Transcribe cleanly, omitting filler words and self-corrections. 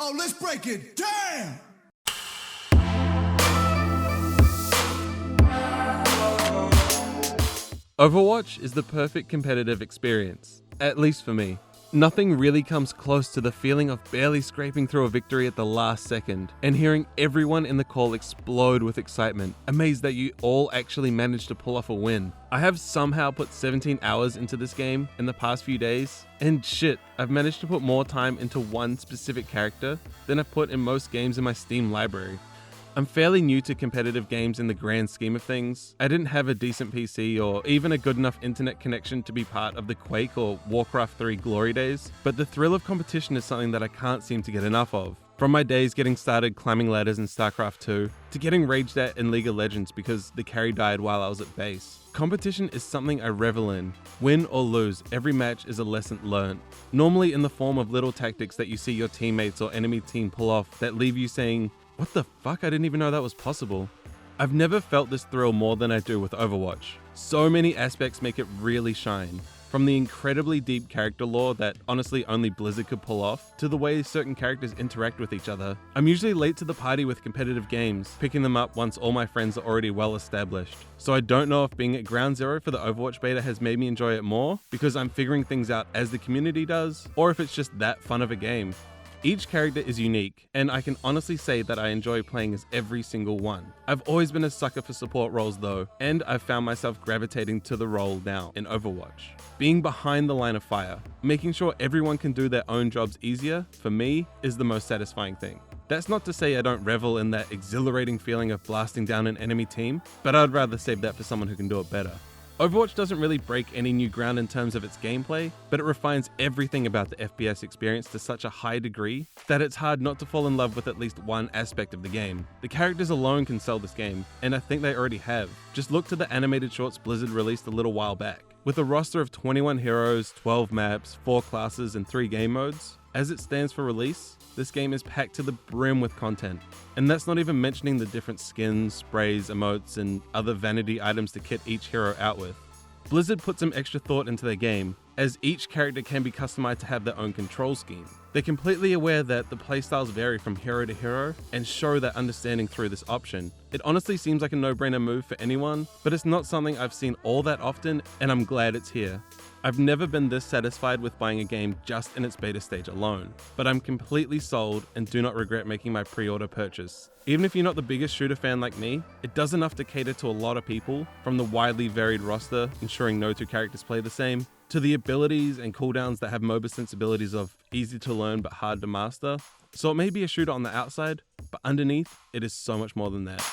Oh, let's break it. Damn! Overwatch is the perfect competitive experience, at least for me. Nothing really comes close to the feeling of barely scraping through a victory at the last second and hearing everyone in the call explode with excitement, amazed that you all actually managed to pull off a win. I have somehow put 17 hours into this game in the past few days, and shit, I've managed to put more time into one specific character than I've put in most games in my Steam library. I'm fairly new to competitive games in the grand scheme of things. I didn't have a decent PC or even a good enough internet connection to be part of the Quake or Warcraft 3 glory days, but the thrill of competition is something that I can't seem to get enough of. From my days getting started climbing ladders in StarCraft 2, to getting raged at in League of Legends because the carry died while I was at base. Competition is something I revel in. Win or lose, every match is a lesson learned. Normally in the form of little tactics that you see your teammates or enemy team pull off that leave you saying, "What the fuck, I didn't even know that was possible." I've never felt this thrill more than I do with Overwatch. So many aspects make it really shine. From the incredibly deep character lore that honestly only Blizzard could pull off, to the way certain characters interact with each other. I'm usually late to the party with competitive games, picking them up once all my friends are already well established. So I don't know if being at ground zero for the Overwatch beta has made me enjoy it more, because I'm figuring things out as the community does, or if it's just that fun of a game. Each character is unique, and I can honestly say that I enjoy playing as every single one. I've always been a sucker for support roles though, and I've found myself gravitating to the role now in Overwatch. Being behind the line of fire, making sure everyone can do their own jobs easier, for me, is the most satisfying thing. That's not to say I don't revel in that exhilarating feeling of blasting down an enemy team, but I'd rather save that for someone who can do it better. Overwatch doesn't really break any new ground in terms of its gameplay, but it refines everything about the FPS experience to such a high degree that it's hard not to fall in love with at least one aspect of the game. The characters alone can sell this game, and I think they already have. Just look to the animated shorts Blizzard released a little while back. With a roster of 21 heroes, 12 maps, 4 classes, and 3 game modes, as it stands for release, this game is packed to the brim with content. And that's not even mentioning the different skins, sprays, emotes, and other vanity items to kit each hero out with. Blizzard put some extra thought into their game, as each character can be customized to have their own control scheme. They're completely aware that the playstyles vary from hero to hero and show that understanding through this option. It honestly seems like a no-brainer move for anyone, but it's not something I've seen all that often, and I'm glad it's here. I've never been this satisfied with buying a game just in its beta stage alone, but I'm completely sold and do not regret making my pre-order purchase. Even if you're not the biggest shooter fan like me, it does enough to cater to a lot of people, from the widely varied roster, ensuring no two characters play the same, to the abilities and cooldowns that have MOBA sensibilities of easy to learn but hard to master. So it may be a shooter on the outside, but underneath, it is so much more than that.